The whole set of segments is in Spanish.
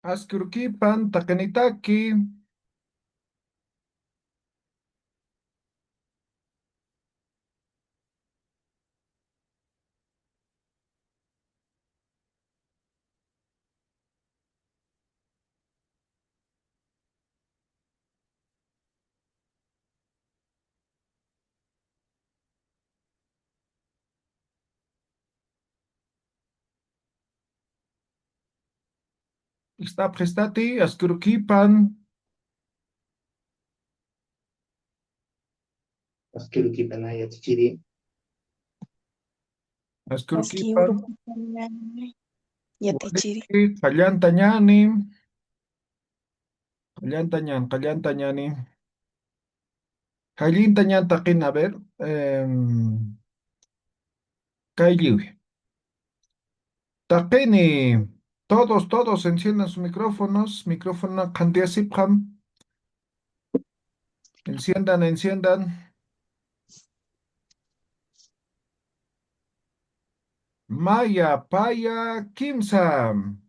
Askurukipan, takanitaki, está prestati, Askurukipan, Askiruki panaya tichiri. Askurukipan, Askiurukupanay yatichiri. Waliki, Kallantañani, Kallantañani, Kallintañan takin, a ver, Kayliwi. Takini, todos enciendan sus micrófonos, micrófono Kandiasipkam, enciendan. Maya, Paya, Kimsam.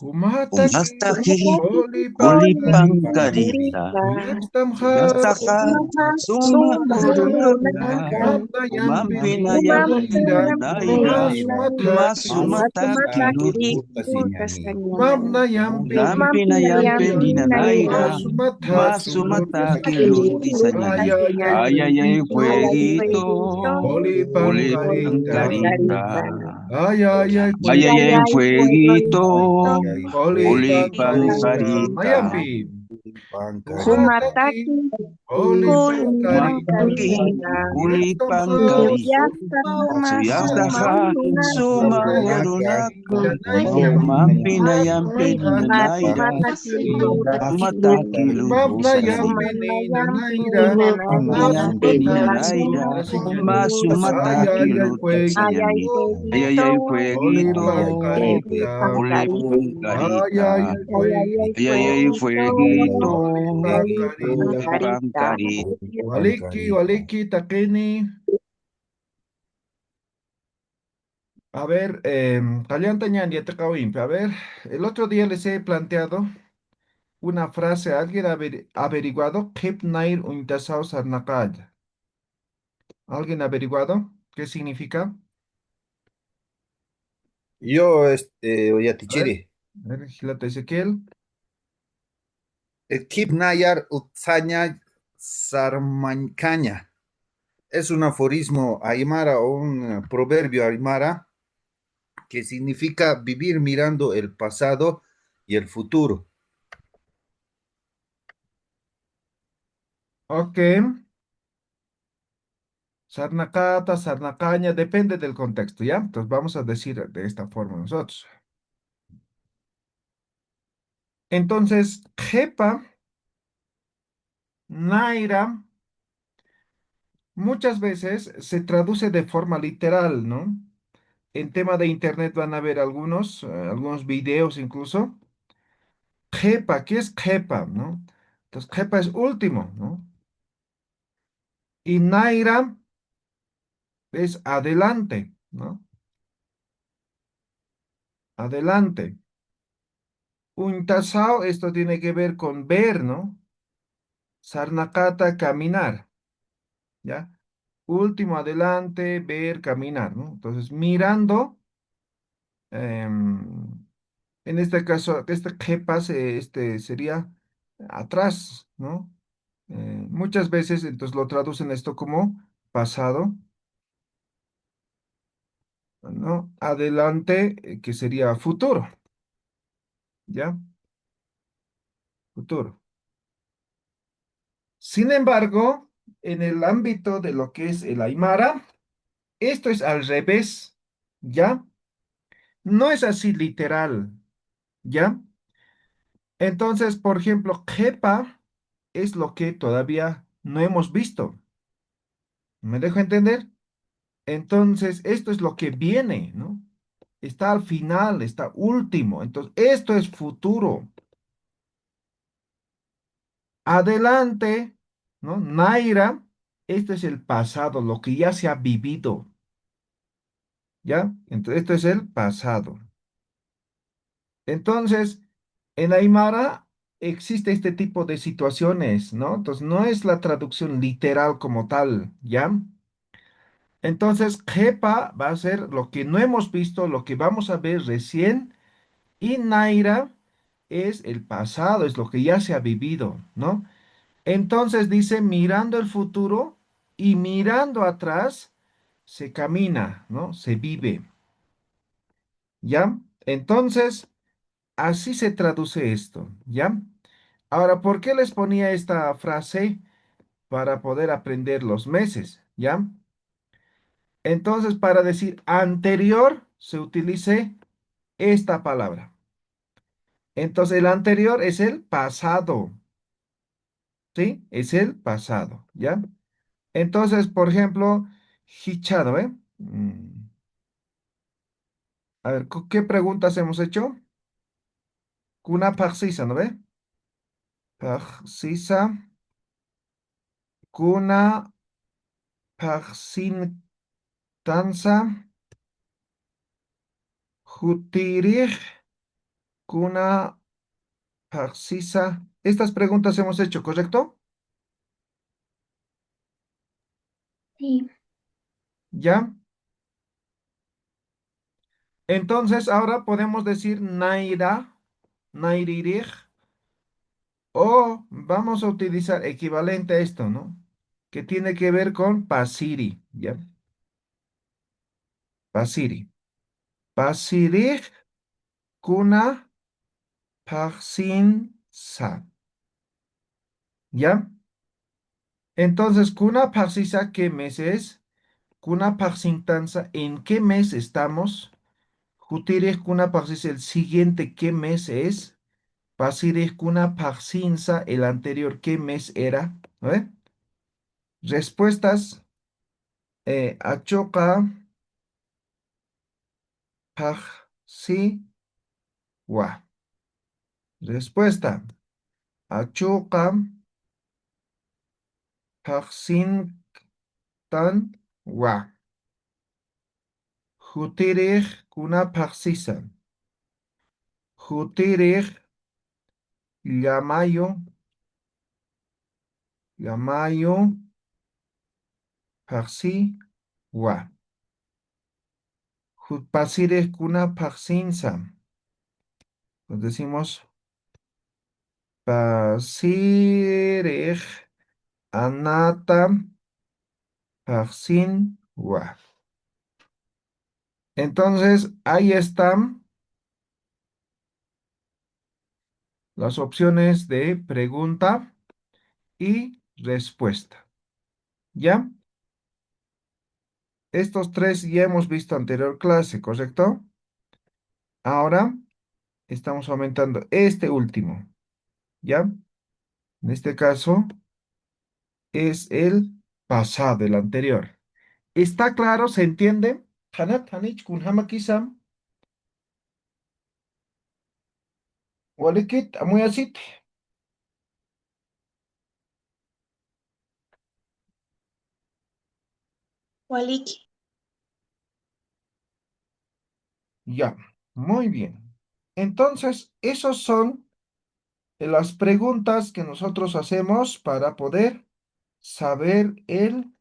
Humataki, Umastaki Olipankari, ulipankarita. Yastamha, Yastaka suma urunaka. Mapna Umampina Yampini, Naira, yampina Masumataki, Masumataki Mapna Yampini, Lampina yampina naira. Masumataki, Masumataki lutisanyani. Ay, ay, ay, fueguito. Olipankarita, Ulipankarita. ay, ay, ay, Ay, ay, ay, fueguito. Olipankarita, Ulipankarita. Mayampi, Humataki, Humataki Olipankarita, Ulipankari. Kulipankarita. Yastamha, Ulipankarita. Sumata, Suyastaha suma Mapna warunaka. Yampini, Naira, Umampina yampina Masumataki, naira. Sumataki Mapna lutisanyani. Yampini, Naira, Mapna yampina Masumataki, naira. Nasinyani, ay, Masumataki ay, ay, lutisanyani. fueguito, Ay, ay, ay, fueguito. Olipancarita, ay, Ulipankarita. ay, ay, Ay, ay, ay, fueguito, fueguito. Olipancarita, Ulipankarita. Waliki, Takeni. A ver, Callantañan, ya te acabo de A ver, el otro día les he planteado una frase. ¿Alguien ha averiguado? Kip Nair Untasao Sarnakaya. ¿Alguien ha averiguado qué significa? Yo, A ver, Oyatichiri, Gilate Ezequiel. el Kip Nayar Utsaña Sarmancaña. Es un aforismo aymara o un proverbio aymara que significa vivir mirando el pasado y el futuro. Ok. Sarnacata, sarnacaña, depende del contexto, ¿ya? Entonces vamos a decir de esta forma nosotros. Entonces, Jepa, Naira, muchas veces se traduce de forma literal, ¿no? En tema de internet van a ver algunos videos incluso. Jepa, ¿qué es Jepa, no? Entonces, Jepa es último, ¿no? Y Naira es adelante, ¿no? Adelante. Untasao, esto tiene que ver con ver, ¿no? Sarnacata, caminar, ¿ya? Último, adelante, ver, caminar, ¿no? Entonces, mirando, en este caso, este jepas, este sería atrás, ¿no? Muchas veces, entonces lo traducen esto como pasado, ¿no? Adelante, que sería futuro, ¿ya? Futuro. Sin embargo, en el ámbito de lo que es el Aymara, esto es al revés, ¿ya? No es así literal, ¿ya? Entonces, por ejemplo, Jepa es lo que todavía no hemos visto. ¿Me dejo entender? Entonces, esto es lo que viene, ¿no? Está al final, está último. Entonces, esto es futuro. Adelante, ¿no? Naira, esto es el pasado, lo que ya se ha vivido, ¿ya? Entonces, esto es el pasado. Entonces, en Aymara existe este tipo de situaciones, ¿no? Entonces, no es la traducción literal como tal, ¿ya? Entonces, Jepa va a ser lo que no hemos visto, lo que vamos a ver recién, y Naira es el pasado, es lo que ya se ha vivido, ¿no? Entonces dice, mirando el futuro y mirando atrás, se camina, ¿no? Se vive, ¿ya? Entonces, así se traduce esto, ¿ya? Ahora, ¿por qué les ponía esta frase? Para poder aprender los meses, ¿ya? Entonces, para decir anterior, se utilice esta palabra. Entonces, el anterior es el pasado, ¿sí? Es el pasado, ¿ya? Entonces, por ejemplo, hichado, ¿eh? A ver, ¿qué preguntas hemos hecho? Kuna parsisa, ¿no ve? Parsisa, kuna parsin tanza, jutirij, kuna parsisa. Estas preguntas hemos hecho, ¿correcto? Sí. ¿Ya? Entonces, ahora podemos decir naira, nairirij, o vamos a utilizar equivalente a esto, ¿no? Que tiene que ver con pasiri, ¿ya? Pasiri. Pasirij kuna parsinsa, ¿ya? Entonces, kuna parsisa, ¿qué mes es? Kuna parsintanza, ¿en qué mes estamos? Jutirij kuna parsisa, el siguiente, ¿qué mes es? Pasirij kuna parsinsa, el anterior, ¿qué mes era? ¿Eh? Respuestas, achoka, parsi, wa. Respuesta, achoka, parsintan, wa. Jutirij kuna parsisa. Jutirij llamayo, llamayo, parsi, wa. Pasirij kuna parsinsa. Nos decimos pasirij anata parsin, wa. Entonces, ahí están las opciones de pregunta y respuesta. ¿Ya? Estos tres ya hemos visto anterior clase, ¿correcto? Ahora estamos aumentando este último, ¿ya? En este caso es el pasado, el anterior. ¿Está claro? ¿Se entiende? Hanat, Hanich, kun hamakisam, walikit, amuyasit. Waliki. Ya, muy bien. Entonces, esos son las preguntas que nosotros hacemos para poder saber el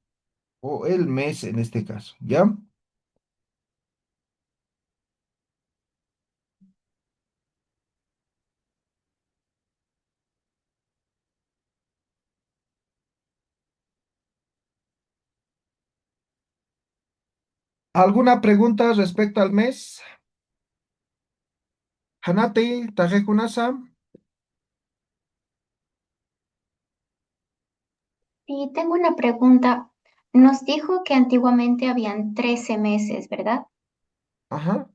o el mes en este caso, ¿ya? ¿Alguna pregunta respecto al mes? Hanati, Tajekunasa. Y tengo una pregunta. Nos dijo que antiguamente habían 13 meses, ¿verdad? Ajá,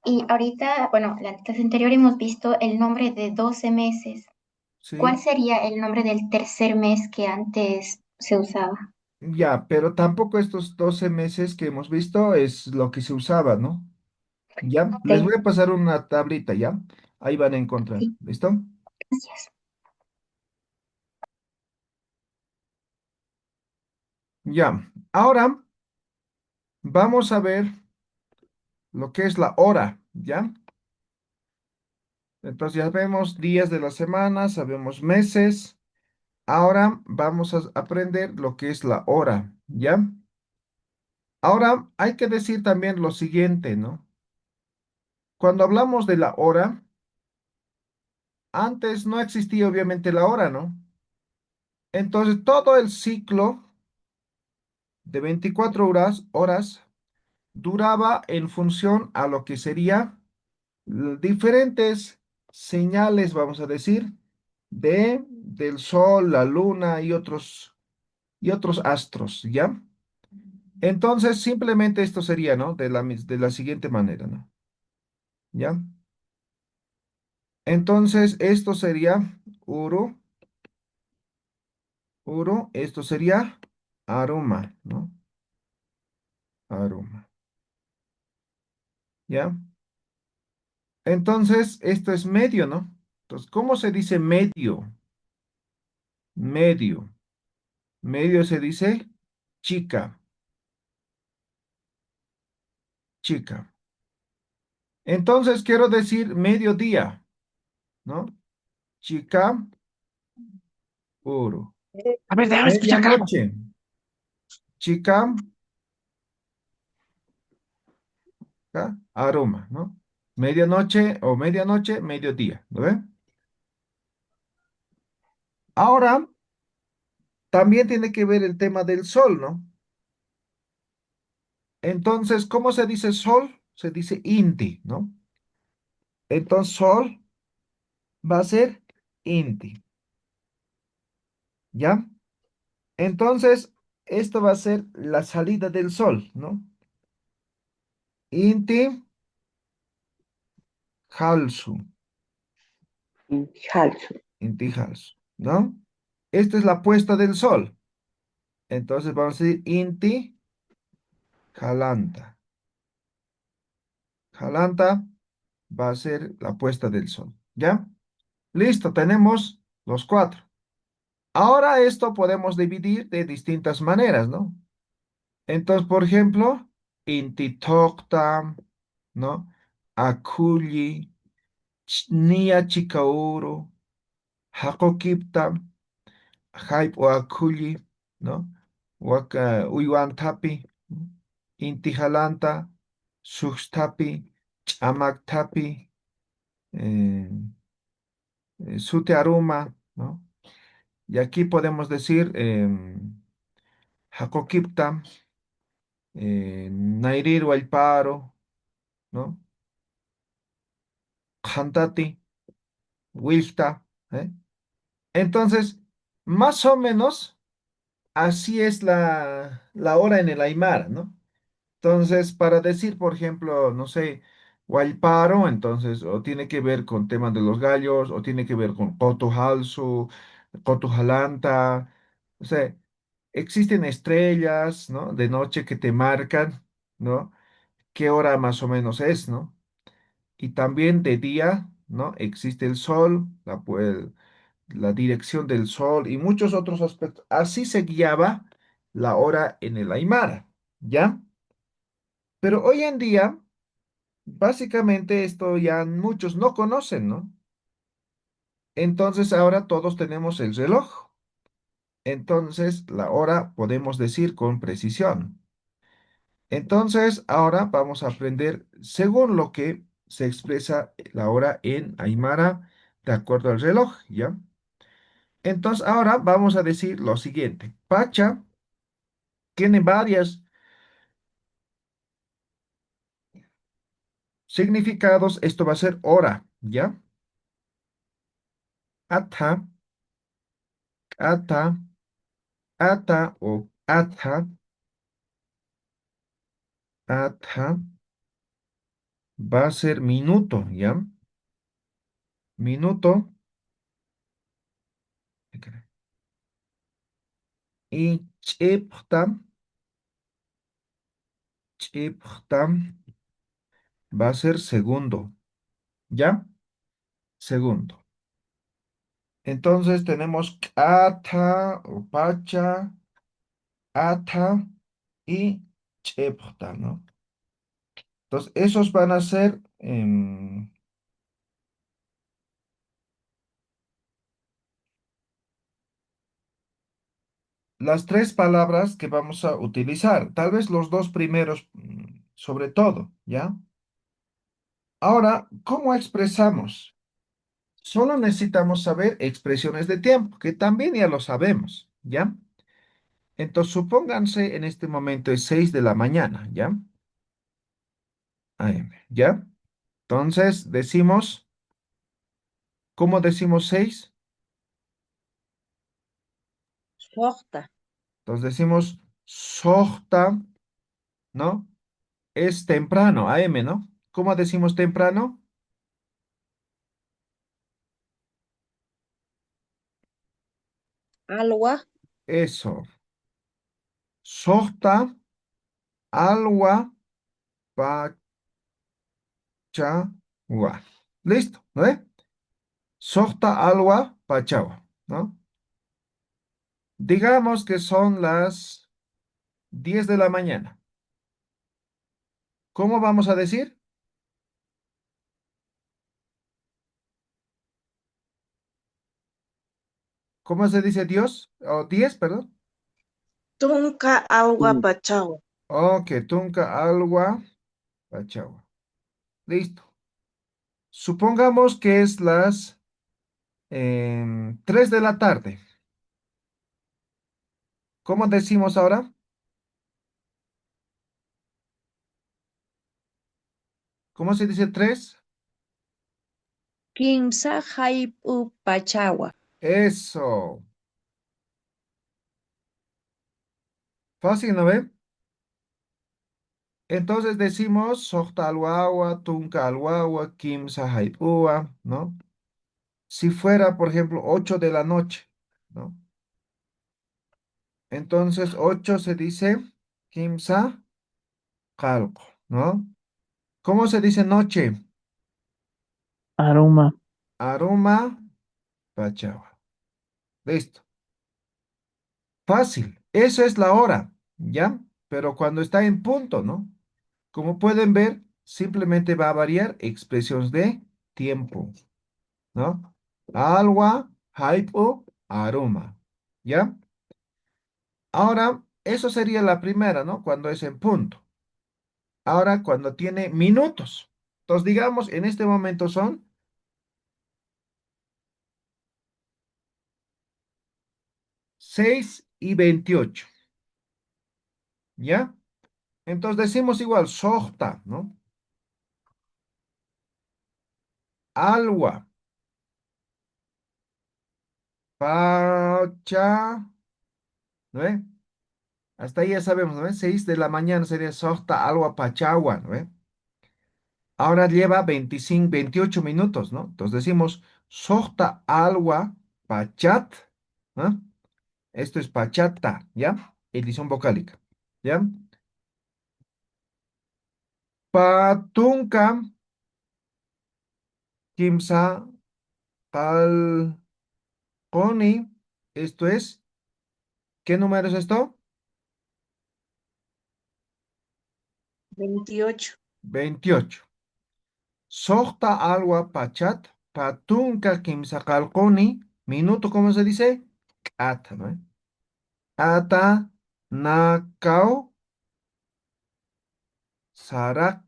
Y ahorita, bueno, la clase anterior hemos visto el nombre de 12 meses. ¿Cuál sí. sería el nombre del tercer mes que antes se usaba? Ya, pero tampoco estos 12 meses que hemos visto es lo que se usaba, ¿no? Ya, Ok, les voy a pasar una tablita, ¿ya? Ahí van a encontrar, sí, ¿listo? gracias. Ya, ahora vamos a ver lo que es la hora, ¿ya? Entonces ya vemos días de la semana, sabemos meses. Ahora vamos a aprender lo que es la hora, ¿ya? Ahora hay que decir también lo siguiente, ¿no? Cuando hablamos de la hora, antes no existía obviamente la hora, ¿no? Entonces todo el ciclo de 24 horas duraba en función a lo que sería diferentes señales, vamos a decir, del sol, la luna y otros astros, ¿ya? Entonces, simplemente esto sería, ¿no? De la siguiente manera, ¿no? ¿Ya? Entonces, esto sería Uru, esto sería aroma, ¿no? Aroma, ¿ya? Entonces, esto es medio, ¿no? Entonces, ¿cómo se dice medio? Medio. Medio se dice chica, chica. Entonces, quiero decir mediodía, ¿no? Chica, oro. A ver, déjame escuchar, caramba. Medianoche, chica, aroma, ¿no? Medianoche, mediodía, ¿lo ven? Ahora, también tiene que ver el tema del sol, ¿no? Entonces, ¿cómo se dice sol? Se dice inti, ¿no? Entonces, sol va a ser inti, ¿ya? Entonces, esto va a ser la salida del sol, ¿no? Inti, halsu, Jalzo. inti, halsu, ¿no? Esta es la puesta del sol. Entonces, vamos a decir inti, jalanta. Jalanta va a ser la puesta del sol, ¿ya? Listo, tenemos los cuatro. Ahora esto podemos dividir de distintas maneras, ¿no? Entonces, por ejemplo, intitokta, ¿no? Akulli, nia chikauro, hakokipta, haip o akulli, ¿no? Waka uywantapi, intijalanta, suxtapi, chamaktapi, eh, sute aruma, ¿no? Y aquí podemos decir hakokipta, Nairir Paro, ¿no? Jantati, Wilta, ¿eh? Entonces, más o menos, así es la hora en el Aymara, ¿no? Entonces, para decir, por ejemplo, no sé, Huayparo, entonces, o tiene que ver con temas de los gallos, o tiene que ver con Cotujalsu, Cotujalanta, o sea, existen estrellas, ¿no? De noche que te marcan, ¿no? Qué hora más o menos es, ¿no? Y también de día, ¿no? Existe el sol, la dirección del sol y muchos otros aspectos. Así se guiaba la hora en el Aymara, ¿ya? Pero hoy en día, básicamente esto ya muchos no conocen, ¿no? Entonces ahora todos tenemos el reloj. Entonces la hora podemos decir con precisión. Entonces ahora vamos a aprender según lo que se expresa la hora en Aymara de acuerdo al reloj, ¿ya? Entonces ahora vamos a decir lo siguiente. Pacha tiene varios significados. Esto va a ser hora, ¿ya? Ata, ata, ata o atha, atha va a ser minuto, ¿ya? Minuto. Y chipta, chipta va a ser segundo, ¿ya? Segundo. Entonces tenemos ata o pacha, ata y chepta, ¿no? Entonces esos van a ser las tres palabras que vamos a utilizar, tal vez los dos primeros sobre todo, ¿ya? Ahora, ¿cómo expresamos? Solo necesitamos saber expresiones de tiempo, que también ya lo sabemos, ¿ya? Entonces, supónganse en este momento es 6 de la mañana, ¿ya? AM, ¿ya? Entonces, decimos, ¿cómo decimos 6? Sohta. Entonces decimos, sohta, ¿no? Es temprano, AM, ¿no? ¿Cómo decimos temprano? Alwa. Eso. Sohta, alwa, pachagua. Listo, ¿no? Sohta, alwa, pachagua, ¿no? Digamos que son las 10 de la mañana. ¿Cómo vamos a decir? ¿Cómo se dice Dios? O 10, perdón. Tunka agua pachawa. Ok, tunca, alwa, pachagua. Listo. Supongamos que es las 3 de la tarde. ¿Cómo decimos ahora? ¿Cómo se dice 3? Kimsa haipu pachawa. Eso. Fácil, ¿no ve? Entonces decimos Sokta al wawa, Tunka al wawa, Kimsa haipua, ¿no? Si fuera, por ejemplo, 8 de la noche, ¿no? Entonces 8 se dice Kimsa kalko, ¿no? ¿Cómo se dice noche? Aroma. Aroma pachawa. Listo. Fácil. Eso es la hora, ¿ya? Pero cuando está en punto, ¿no? Como pueden ver, simplemente va a variar expresiones de tiempo, ¿no? Alwa, hypo, aroma, ¿ya? Ahora, eso sería la primera, ¿no? Cuando es en punto. Ahora, cuando tiene minutos. Entonces, digamos, en este momento son 6:28, ¿ya? Entonces decimos igual, sojta, ¿no? Alwa, pacha, ¿no ve? Hasta ahí ya sabemos, ¿no ve? 6 de la mañana sería sojta, alwa, pachagua, ¿no ve? Ahora lleva 25, 28 minutos, ¿no? Entonces decimos sojta, alwa, pachat, ¿no? Esto es pachata, ¿ya? Edición vocálica, ¿ya? Patunka, kimsa, palconi, esto es, ¿qué número es esto? 28. 28. Sojta alwa pachat, patunka kimsakalkoni, minuto, ¿cómo se dice? Ata, ¿no? Ata, nakao, sarakje.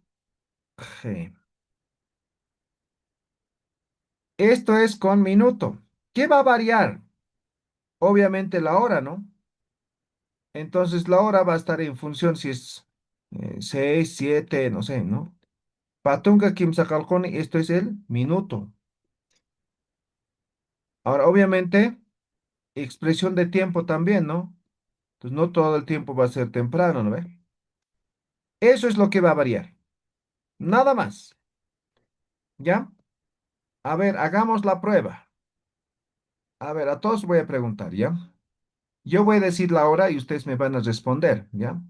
Esto es con minuto. ¿Qué va a variar? Obviamente la hora, ¿no? Entonces la hora va a estar en función si es 6, 7, no sé, ¿no? Patunka kimsakalkoni, esto es el minuto. Ahora, obviamente, expresión de tiempo también, ¿no? Entonces no todo el tiempo va a ser temprano, ¿no ve? Eso es lo que va a variar. Nada más. ¿Ya? A ver, hagamos la prueba. A ver, a todos voy a preguntar, ¿ya? Yo voy a decir la hora y ustedes me van a responder, ¿ya?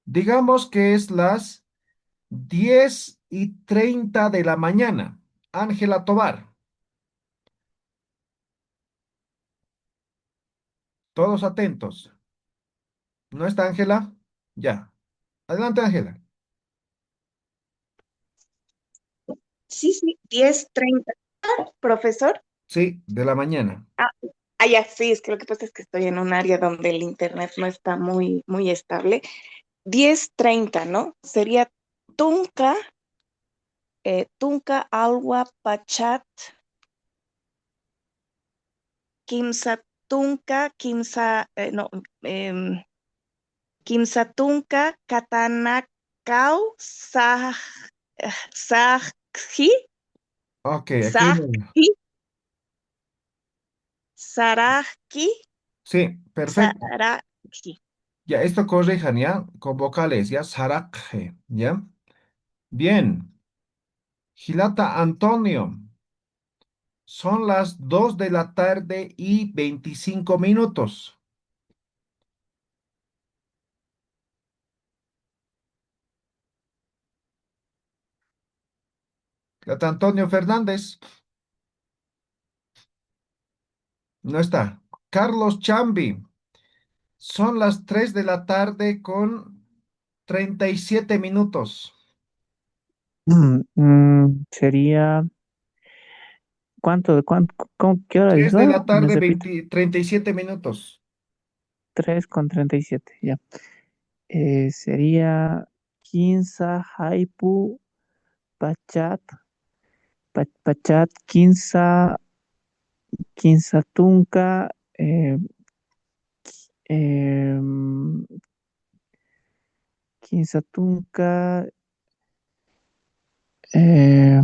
Digamos que es las 10:30 de la mañana. Ángela Tobar. Todos atentos. ¿No está Ángela? Ya. Adelante, Ángela. Sí, sí, 10:30. Profesor. Sí, de la mañana. Ah, Ah, ya, sí, es que lo que pasa es que estoy en un área donde el internet no está muy estable. 10:30, ¿no? Sería Tunca, Tunca, Alwa, Pachat, Kimsa Tunca, no, Kimsa Tunca, Katanakau, Sajji, Ok, aquí. Sajji, Sarajki, Sí, perfecto. Sarajki. Ya, esto corrijan, ¿ya? Con vocales, ¿ya? Sarakje, ¿ya? Bien. Gilata Antonio. Son las 2 de la tarde y 25 minutos. Gilata Antonio Fernández. No está. Carlos Chambi. Son las 3 de la tarde con 37 minutos. Sería, qué hora 3 de dijo? la ¿Me tarde, repite? 37 minutos. 3:37, ya. Sería Kinsa, Haipu, Pachat, Pachat, Kinsa Tunca, em, Kinsa Tunca, em,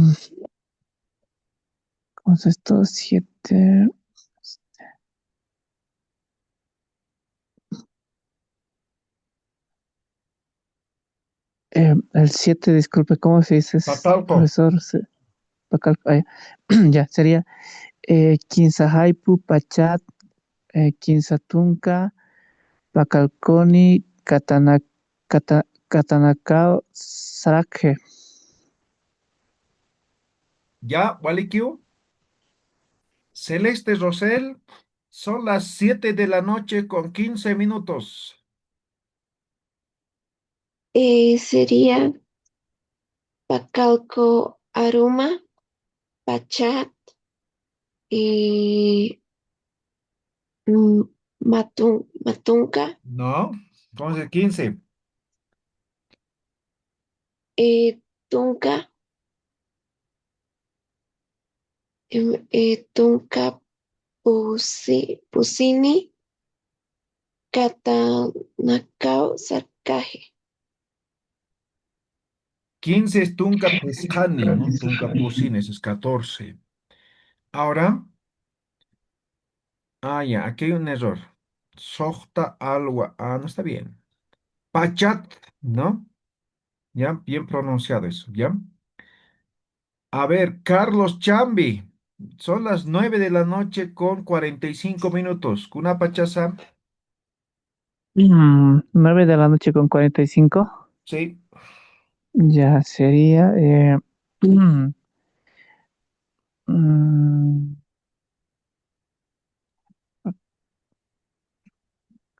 ¿cómo es esto? 7. El 7, disculpe, ¿cómo se dice, Patalco. profesor? Ya, sería Kinsahaipu, Pachat, Kinsatunca, Pacalconi, Katanakao, Sarakje. Ya, Walikiu. Celeste Rosel. Son las 7 de la noche con 15 minutos. Sería Pacalco, Aruma, Pachat, eh, Matunca, No, entonces 15. Tunca, Tunca, Pusini, Katanakao, Sarcaje. 15 es Tunca Pescani, ¿no? Tunca Pusines es 14. Ahora, ya, aquí hay un error. Sojta Alwa. No está bien. Pachat, ¿no? Ya, bien pronunciado eso, ¿ya? A ver, Carlos Chambi. Son las 9 de la noche con 45 minutos. Kuna Pachaza. 9 de la noche con 45. Sí. Ya sería. mm,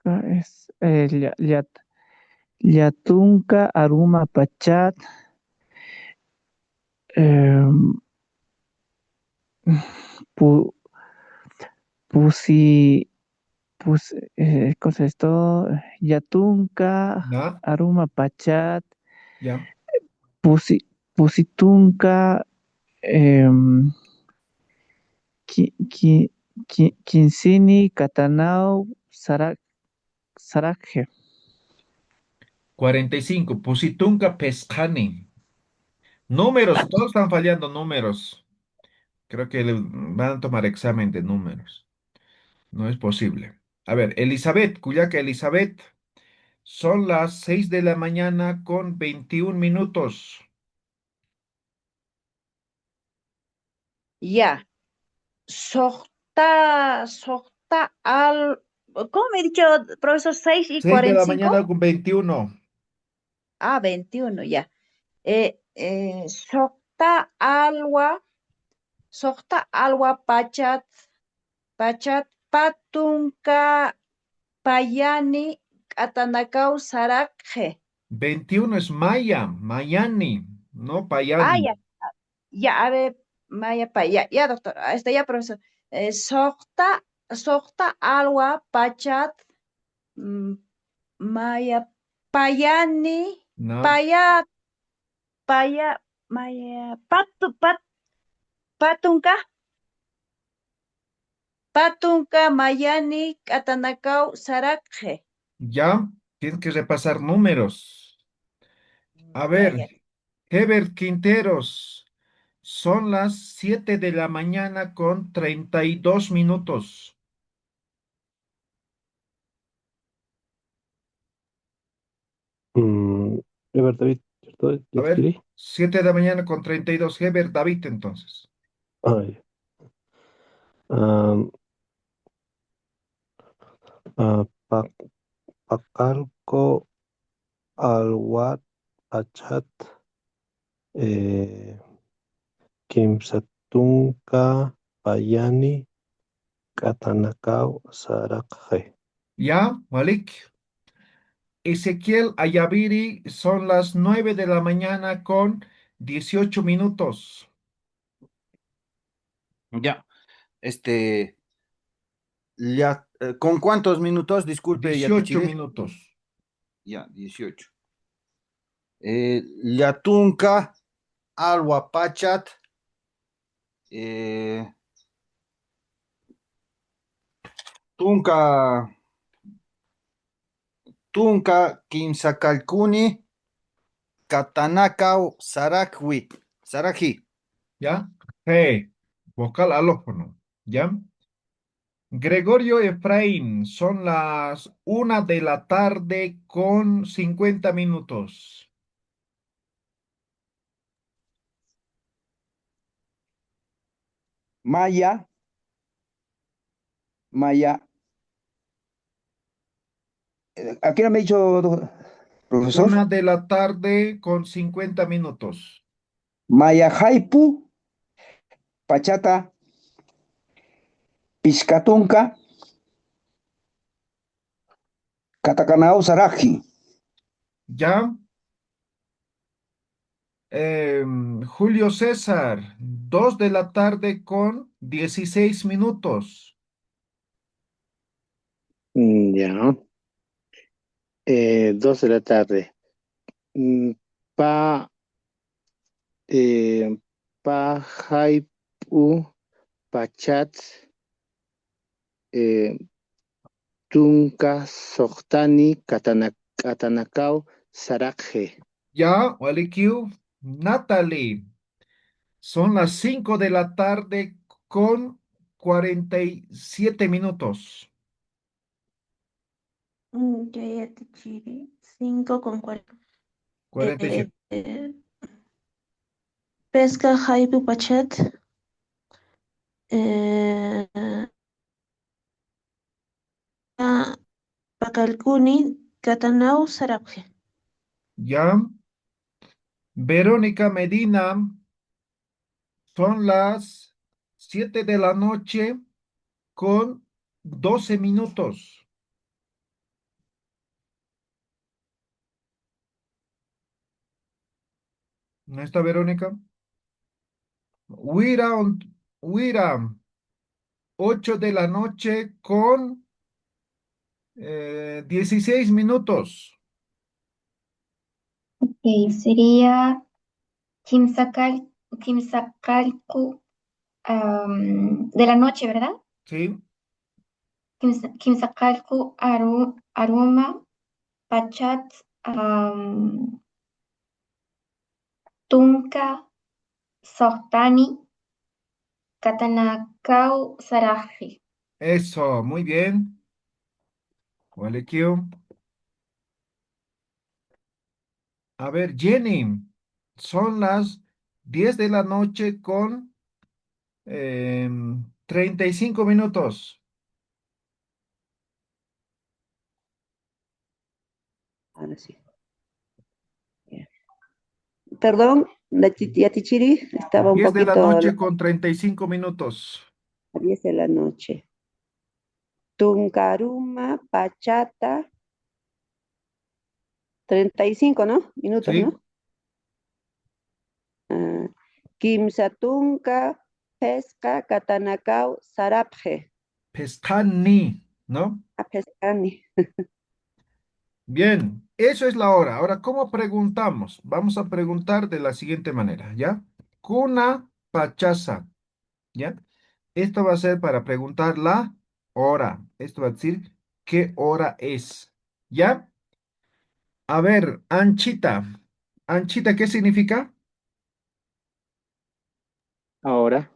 acá es Yatunka, Aruma, Pachat, em, Pu- Pusi, ¿cómo es esto? Yatunka, ¿Ya? Aruma, Pachat, ¿Ya? Pusi, Pusitunka, em, Kinsini, Katanao, Sarakje. 45. Pusitunca Pescani. Números, todos están fallando números. Creo que van a tomar examen de números. No es posible. A ver, Elizabeth, Cuyaca Elizabeth. Son las 6 de la mañana con 21 minutos. Ya. ¿Cómo me he dicho, profesor? 6 y 6 de cuarenta y la cinco mañana con 21. 21, ya. Sokta alwa pachat patunka payani atanakau sarakje. 21 es Maya, Mayani, no Ah, Payani. ya, ya, a ver, Maya, ya, doctor, está ya, profesor. Soqta alwa pachat maya payani No, paya paya maya patunka patunka mayani k'atanakaw saraqje. ya, tienes que repasar números. A Ya, ver, ya. Herbert Quinteros, son las 7 de la mañana con 32 minutos. Ever David, ¿cierto? A ¿Ya te ver, quiere? 7 de la mañana con 32. Herbert David, entonces. Ay. Am, Pakalko alwat achat eh, kimsatunka payani katanakaw saraqje. Ya, Malik. Ezequiel Ayaviri, son las 9 de la mañana con 18 minutos. Ya, este, ya, ¿con cuántos minutos? Disculpe, 18 Yatichiri. minutos. Ya, 18. Yatunka, Alwa Pachat, eh, Tunka, Tunka, Kimsakalkuni, Katanakau, Sarakji. ¿Ya? G, vocal alófono. ¿Ya? Gregorio Efraín, son las 1 de la tarde con 50 minutos. Maya, Maya. ¿A qué hora me ha dicho, profesor? 1 de la tarde con 50 minutos. Maya Haipu, Pachata, Piscatunca, Katakanao Saraji. ¿Ya? Julio César, 2 de la tarde con 16 minutos. Ya. 2 de la tarde. Mm, Pa, Pajaipu, Pachat, eh, Tunka, Sohtani, Katanakau, Sarakje. ¿Ya? Walikiu, Natalie, son las 5 de la tarde con 47 minutos. Ya te chiri. 5 con 40. 47. Pesca Haibu Pachat. Pakalkuni Katanau Sarapje. ¿Ya? Verónica Medina, son las 7 de la noche con 12 minutos. ¿No está Verónica? Wira, Wira, 8 de la noche con 16 minutos. Ok, sería Quimsacalcu de la noche, ¿verdad? ¿Sí? Quimsacalcu Aruma Pachat Tunca Sohtani Katanakau Saraji. Eso, muy bien. Walekiu. A ver, Jenny, son las 10 de la noche con 35 minutos. Ahora sí. Ya. Perdón, Yatichiri, estaba un 10 de la poquito a noche con 35 minutos. 10 de la noche. Tuncaruma, Pachata, 35, ¿no? Minutos, ¿Sí? ¿no? Kimsatunka, Pesca, Katanakau, Sarapje. Pescani, ¿no? Apescani. Bien, eso es la hora. Ahora, ¿cómo preguntamos? Vamos a preguntar de la siguiente manera, ¿ya? Kuna pachasa, ¿ya? Esto va a ser para preguntar la hora. Esto va a decir qué hora es, ¿ya? A ver, Anchita. Anchita, ¿qué significa? Ahora,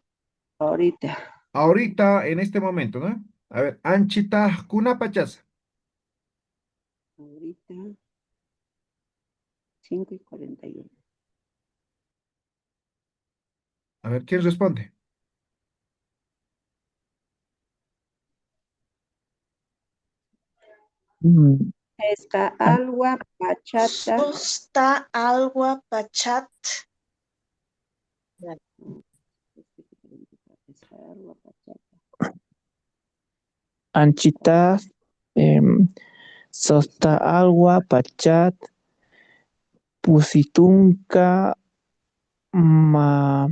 Ahorita. Ahorita, en este momento, ¿no? A ver, Anchita, kuna pachasa. Ahorita 5:41. A ver, ¿quién responde? Mm, Pesca, an- agua, bachata. Sosta algo pachat. Pesca, agua, bachata. Anchita, em, Sosta Agua, Pachat, Pusitunca, Ma,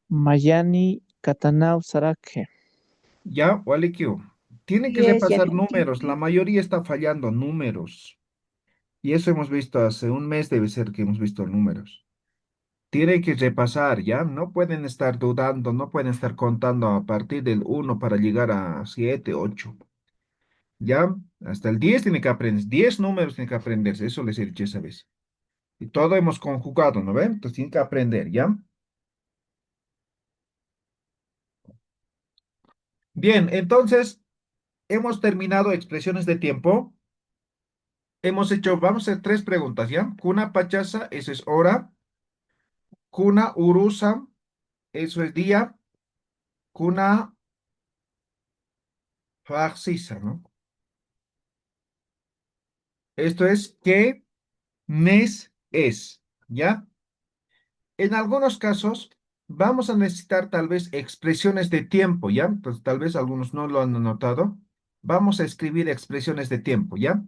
Mayani, Katanao, Sarake. Ya, Walikiu. Tiene que Yes, repasar números. La mayoría está fallando números. Y eso hemos visto hace un mes, debe ser que hemos visto números. Tiene que repasar, ¿ya? No pueden estar dudando, no pueden estar contando a partir del 1 para llegar a 7, 8. ¿Ya? Hasta el 10 tiene que aprender. 10 números tiene que aprenderse. Eso les he dicho esa vez. Y todo hemos conjugado, ¿no ven? Entonces tienen que aprender, ¿ya? Bien, entonces hemos terminado expresiones de tiempo. Hemos hecho, vamos a hacer tres preguntas, ¿ya? Kuna pachasa, eso es hora. Kuna urusa, eso es día. Kuna faxisa, ¿no? Esto es qué mes es, ¿ya? En algunos casos vamos a necesitar tal vez expresiones de tiempo, ¿ya? Pues tal vez algunos no lo han anotado. Vamos a escribir expresiones de tiempo, ¿ya?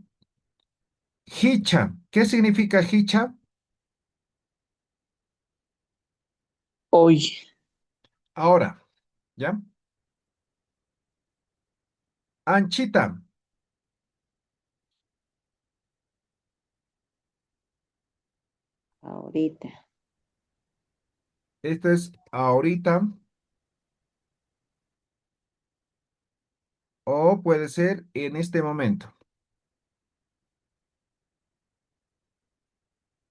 Hicha, ¿qué significa hicha? Hoy, Ahora, ¿ya? Anchita, ahorita. esto es ahorita o puede ser en este momento.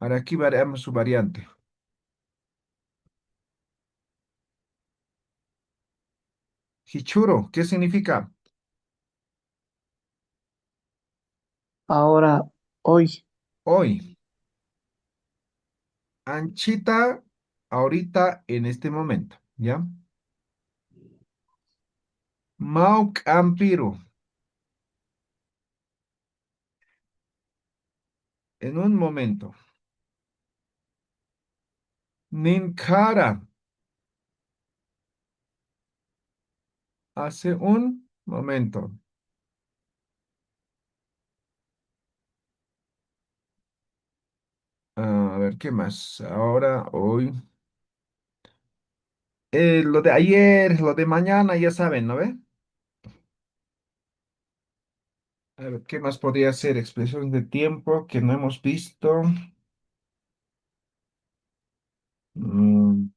Ahora aquí variamos su variante. Hichuro, ¿qué significa? ahora, hoy. Hoy. Anchita, ahorita, en este momento, ¿ya? Mauk Ampiru, en un momento. Ninkara, hace un momento. A ver, ¿qué más? Ahora, hoy. Lo de ayer, lo de mañana, ya saben, ¿no ve? A ver, ¿qué más podría ser? Expresiones de tiempo que no hemos visto. Mm,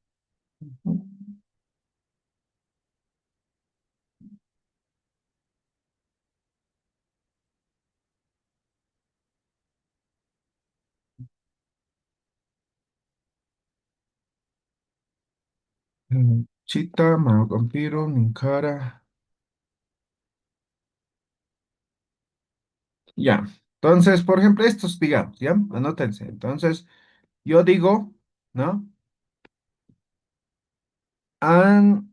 Chita, Maocampiro, Ninkara. Ya. Entonces, por ejemplo, estos, digamos, ¿ya? Anótense. Entonces, yo digo, ¿no? Anchitaj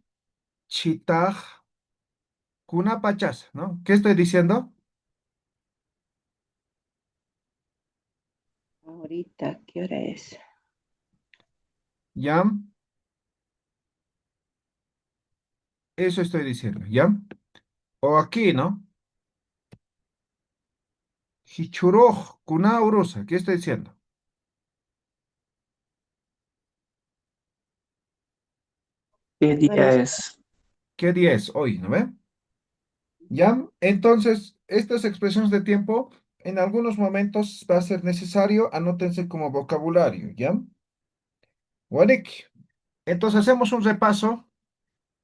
kunapachas, ¿no? ¿Qué estoy diciendo? Ahorita, ¿qué hora es? ¿Ya? Eso estoy diciendo, ¿ya? O aquí, ¿no? Hichuroj kunaurusa, ¿qué estoy diciendo? ¿Qué ¿Qué hora día es? es? ¿Qué día es hoy, no ve? ¿Ya? Entonces, estas expresiones de tiempo, en algunos momentos va a ser necesario, anótense como vocabulario, ¿ya? Warik. Entonces, hacemos un repaso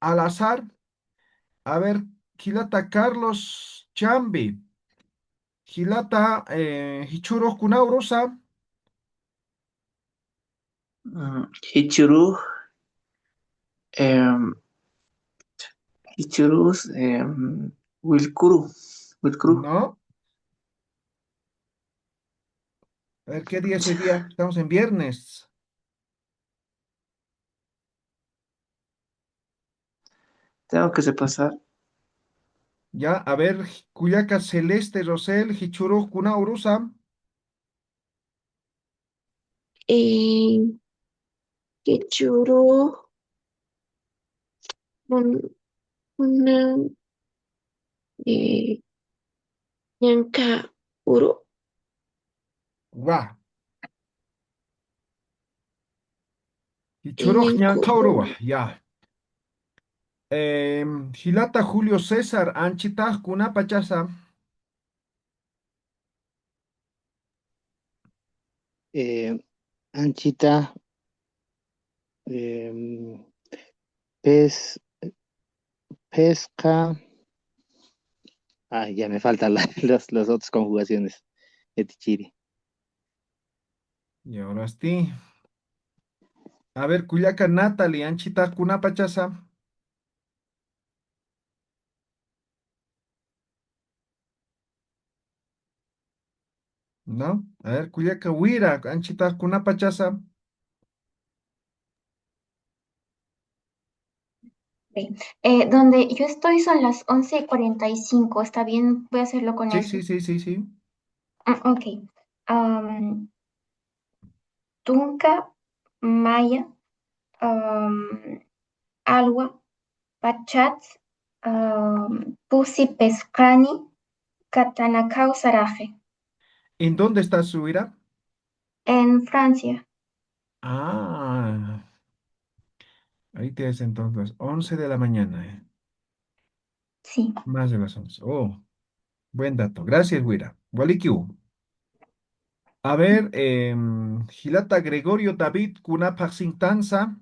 al azar. A ver, Gilata Carlos Chambi, Gilata Hichuro Kunaurusa, Hichuru, em, Hichurus, Wilkuru, Wilkuru. ¿no? A ver, ¿qué día es hoy día? Estamos en viernes. Tengo que repasar. Ya, a ver, Cuyaca Celeste Rosel, Hichuro Kunaurusa, Eh, Kichuru, un- una, eh, Nyanka, Uru, Wa, Hichuro Ñankuru, Ñancaurua, ya. Gilata Julio César, Anchita Kunapachasa, Eh, Anchita, em, pez, pesca. Ah, ya me faltan las otras conjugaciones. Etichiri. y ahora sí. A ver, Cuyaca Natalie, Anchita Kunapachasa, ¿no? A ver, Cuyaca Huira, Anchita Kunapachasa, Ok. Donde yo estoy son las 11:45. ¿Está bien? Voy a hacerlo con sí, eso. sí, sí, sí, sí. Ok. Am, Tunca, Maya, am, Alwa, Pachat, Pusi Pescani, Katanakau Saraje. ¿En dónde está su Huira? En Francia. Ah, ahí tienes entonces, 11 de la mañana, Sí. más de las 11. Oh, buen dato. Gracias, Huira. Walikiu. A ver, Gilata Gregorio David Kunapaxintanza.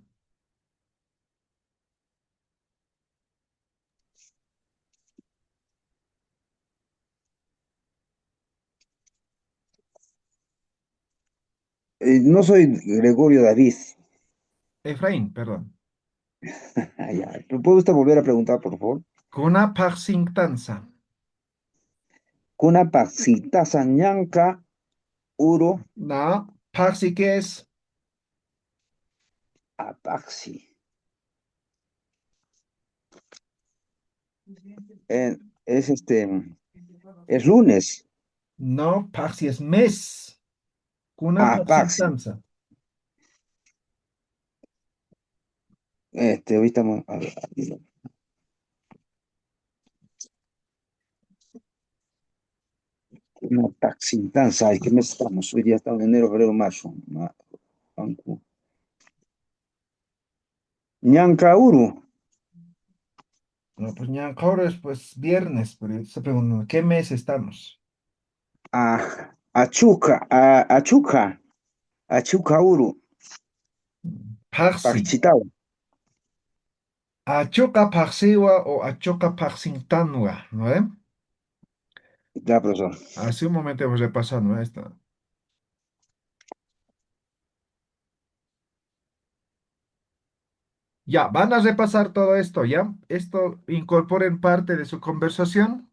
No soy Gregorio David. Efraín, perdón. Ah, ya. ¿Puede usted volver a preguntar, por favor? Kunapaxintanza. Kuna Paxitasa Ñanca Uro No, Paxi, ¿qué es? Apaxi. Es es lunes. No, Paxi es mes. Apaxi. Kunapaxintanza. Ahorita a ver, una taxintanza. ¿Ay, qué mes estamos? Hoy día estamos en enero, febrero, marzo. Ñancauru. No, pues ya, ahora es pues viernes, pero yo te estoy preguntando, ¿qué mes estamos? Achuca. Achuca. Achucauru. Paxi. Parchitao. Achoka Paxiwa o Achoka Paxintanwa, ¿no? Ya, profesor. Hace un momento hemos repasado, ¿no? Esto. Ya, van a repasar todo esto, ¿ya? Esto incorporen parte de su conversación.